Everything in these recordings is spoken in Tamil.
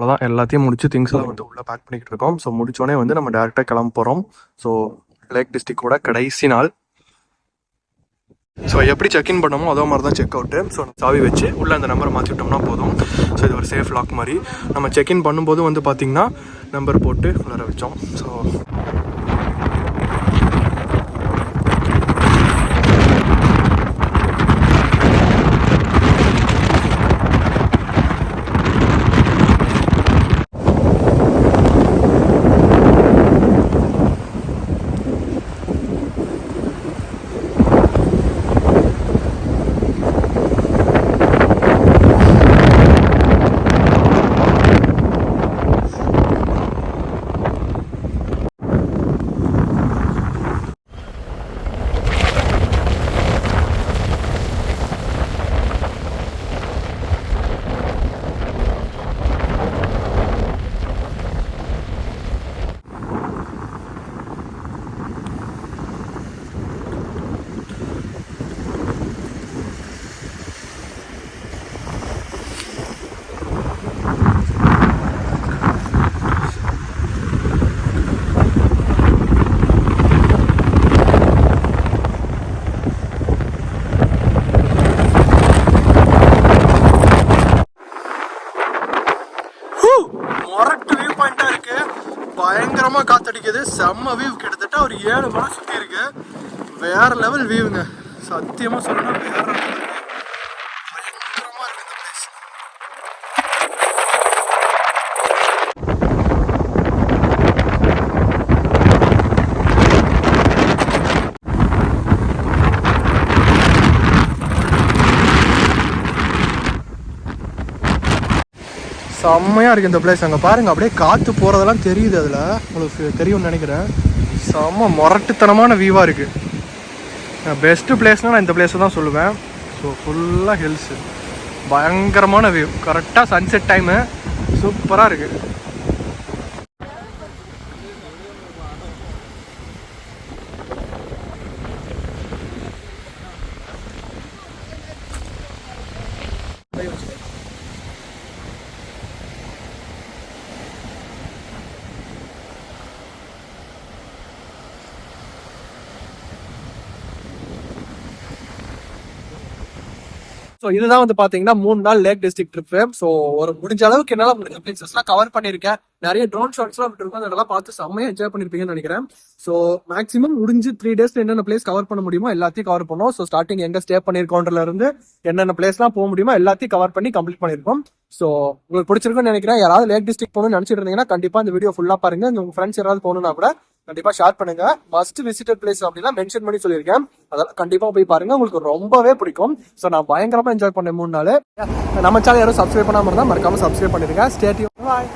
அவ்வளோதான், எல்லாத்தையும் முடிச்சு திங்ஸ்லாம் வந்து உள்ளே பேக் பண்ணிக்கிட்டு இருக்கோம். ஸோ முடிச்சோடனே வந்து நம்ம டேரெக்டாக கிளம்ப போகிறோம். ஸோ லேக் டிஸ்ட்ரிக்டோட கடைசி நாள். ஸோ எப்படி செக்இன் பண்ணமோ அதே மாதிரி தான் செக் அவுட்டு. ஸோ சாவி வச்சு உள்ளே அந்த நம்பரை மாற்றி விட்டோம்னா போதும். ஸோ இது ஒரு சேஃப் லாக் மாதிரி. நம்ம செக்இன் பண்ணும்போது வந்து பார்த்திங்கன்னா நம்பர் போட்டு உள்ளார வச்சோம். ஸோ பயங்கரமாக காத்தடிக்குது, செம்ம வியூ. கிட்டத்தட்ட ஒரு 7 மலை சுற்றி இருக்கு. வேற லெவல் வியூங்க, சத்தியமாக சொல்லணும். வேற லெவல் பயங்கரமாக இருக்கு இந்த பிளேஸ். செம்மையாக இருக்குது இந்த பிளேஸ். அங்கே பாருங்கள், அப்படியே காற்று போகிறதெல்லாம் தெரியுது. அதில் உங்களுக்கு தெரியும்னு நினைக்கிறேன். செம்ம மொரட்டுத்தனமான வியூவாக இருக்குது. பெஸ்ட்டு பிளேஸ்னால் நான் இந்த பிளேஸை தான் சொல்லுவேன். ஸோ ஃபுல்லாக ஹில்ஸு, பயங்கரமான வியூ. கரெக்டாக சன்செட் டைமு, சூப்பராக இருக்குது. ஸோ இதுதான் வந்து பார்த்தீங்கன்னா 3 நாள் லேக் டிஸ்ட்ரிக்ட் ட்ரிப்பு. ஸோ ஒரு முடிஞ்ச அளவுக்கு என்னால் முடிஞ்ச பிளேசஸ்லாம் கவர் பண்ணியிருக்கேன். நிறைய ட்ரோன் ஷாட்ஸ்லாம் விட்டுருக்கோம். அதெல்லாம் பார்த்து செம்மையாக என்ஜாய் பண்ணியிருப்பீங்கன்னு நினைக்கிறேன். ஸோ மேக்ஸிமம் முடிஞ்சு 3 டேஸ்ல என்னென்ன பிளேஸ் கவர் பண்ண முடியுமோ எல்லாத்தையும் கவர் பண்ணோம். ஸோ ஸ்டார்டிங் எங்கே ஸ்டே பண்ணியிருக்கோன்றதுல இருந்து என்னென்ன பிளேஸ்லாம் போக முடியுமோ எல்லாத்தையும் கவர் பண்ணி கம்ப்ளீட் பண்ணியிருக்கோம். ஸோ உங்களுக்கு பிடிச்சிருக்குன்னு நினைக்கிறேன். யாராவது லேக் டிஸ்ட்ரிக்ட் போகணும்னு நினச்சிட்டு இருந்தீங்கன்னா கண்டிப்பாக இந்த வீடியோ ஃபுல்லாக பாருங்க. உங்கள் ஃப்ரெண்ட்ஸ் யாராவது போகணுன்னா கூட கண்டிப்பா ஷேர் பண்ணுங்க. மஸ்ட் விசிட்டட் பிளேஸ் அப்படின்னா மென்ஷன் பண்ணி சொல்லியிருக்கேன். அதெல்லாம் கண்டிப்பா போய் பாருங்க, உங்களுக்கு ரொம்பவே பிடிக்கும். ஸோ நான் பயங்கரமா என்ஜாய் பண்ணேன் 3 நாள். நம்ம சேனல் யாரும் சப்ஸ்கிரைப் பண்ணாம இருந்தா மறக்காம சப்ஸ்கிரைப் பண்ணிருங்க. Stay tuned. பாய்.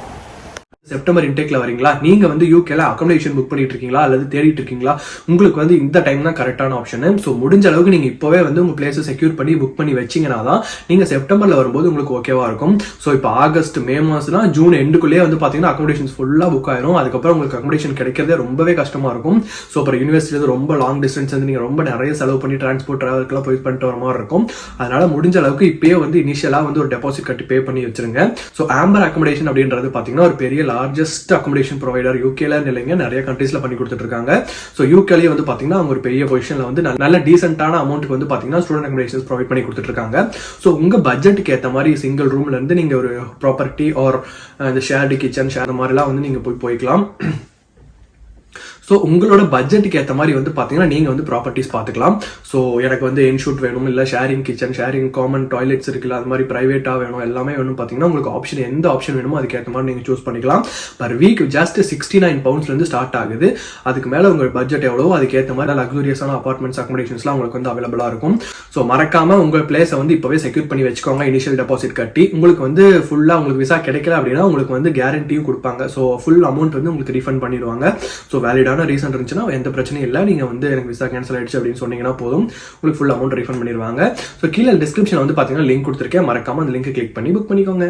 செப்டம்பர் இன்டேக்ல வரீங்களா, நீங்க வந்து யூகேல அகாமடேஷன் புக் பண்ணிட்டு இருக்கீங்களா அல்லது தேடிட்டு இருக்கீங்களா, உங்களுக்கு வந்து இந்த டைம் தான் கரெக்டான ஆப்ஷன். ஸோ முடிஞ்ச அளவுக்கு நீங்க இப்பவே வந்து உங்க பிளேஸை செக்யூர் பண்ணி புக் பண்ணி வச்சீங்கன்னா தான் நீங்க செப்டம்பர்ல வரும்போது உங்களுக்கு ஓகேவா இருக்கும். ஸோ இப்போ ஆகஸ்ட் மே மாசம்னா ஜூன் எண்டுக்குள்ளேயே வந்து பாத்தீங்கன்னா அகாமடேஷன் ஃபுல்லா புக் ஆயிரும். அதுக்கப்புறம் உங்களுக்கு அகாமடேஷன் கிடைக்கிறதே ரொம்பவே கஷ்டமா இருக்கும். ஸோ அப்புறம் யூனிவர்சிட்டி ரொம்ப லாங் டிஸ்டன்ஸ் வந்து நீங்க ரொம்ப நிறைய செலவு பண்ணி டிரான்ஸ்போர்ட் டிராவல்க்கெல்லாம் போய் பண்ணிட்டு வர மாதிரி இருக்கும். அதனால முடிஞ்ச அளவுக்கு இப்பயே வந்து இனிஷியலா வந்து ஒரு டெபாசிட் கட்டி பே பண்ணி வச்சிருங்க. ஸோ ஆம்பர் அகாமடேஷன் அப்படின்றது பாத்தீங்கன்னா ஒரு பெரிய லார்ஜஸ்ட் அகாமடேஷன் ப்ரொவைடர் யூகேல இல்லைங்க, நிறைய கண்ட்ரீஸ்ல பண்ணி கொடுத்துட்டு இருக்காங்க. ஸோ யூகேலயே வந்து பாத்தீங்கன்னா அவங்க ஒரு பெரிய பொசிஷன்ல வந்து நல்ல டீசென்டான அமௌண்ட்டுக்கு வந்து பாத்தீங்கன்னா ஸ்டூடெண்ட் அகாமடேஷன்ஸ் ப்ரொவைட் பண்ணி கொடுத்துட்டு இருக்காங்க. ஸோ உங்க பட்ஜெட்டுக்கு ஏற்ற மாதிரி சிங்கிள் ரூம்ல இருந்து நீங்க ஒரு ப்ராப்பர்ட்டி ஆர் இந்த ஷேர்டு கிச்சன் ஷேர் மாதிரிலாம் வந்து நீங்க போய்க்கலாம். ஸோ உங்களோட பட்ஜெட்டுக்கு ஏற்ற மாதிரி வந்து பார்த்தீங்கன்னா நீங்கள் வந்து ப்ராப்பர்ட்டிஸ் பார்த்துக்கலாம். ஸோ எனக்கு வந்து இன்ஷூட் வேணும், இல்லை sharing kitchen, sharing common toilets இருக்குல்ல, அது மாதிரி ப்ரைவேட்டாக வேணும், எல்லாமே வேணும் பார்த்தீங்கன்னா உங்களுக்கு ஆப்ஷன் எந்த ஆப்ஷன் வேணுமோ அதுக்கேற்ற மாதிரி நீங்கள் சூஸ் பண்ணிக்கலாம். பர் வீக் ஜஸ்ட் 69 பவுண்ட்ஸ்லேருந்து ஸ்டார்ட் ஆகுது. அதுக்கு மேலே உங்கள் பட்ஜெட் எவ்வளோ அதுக்கேற்ற மாதிரி லக்ஸூரியஸான அபார்ட்மெண்ட்ஸ் அகாமடேஷன்ஸ்லாம் உங்களுக்கு வந்து அவைலபிளாக இருக்கும். ஸோ மறக்காமல் உங்கள் பிளேஸை வந்து இப்போவே செக்யூர் பண்ணி வச்சுக்கோங்க. இனிஷியல் டெபாசிட் கட்டி உங்களுக்கு வந்து ஃபுல்லாக உங்களுக்கு விசா கிடைக்கல அப்படின்னா உங்களுக்கு வந்து கேரண்டியும் கொடுப்பாங்க. ஸோ ஃபுல் அமௌண்ட் வந்து உங்களுக்கு ரீஃபண்ட் பண்ணிடுவாங்க. ஸோ வேலிடான ரீசன் இருந்துச்சுன்னா எந்த பிரச்சனையும் இல்லை. நீங்கள் வந்து எனக்கு விசா கேன்சல் ஆயிடுச்சு அப்படின்னு சொன்னீங்கன்னா போதும், உங்களுக்கு ஃபுல் அமௌண்ட் ரீஃபண்ட் பண்ணிடுவாங்க. ஸோ கீழே டிஸ்கிரிப்ஷன் வந்து பார்த்தீங்கன்னா லிங்க் கொடுத்துருக்கேன், மறக்காம அந்த லிங்க் கிளிக் பண்ணி புக் பண்ணிக்கோங்க.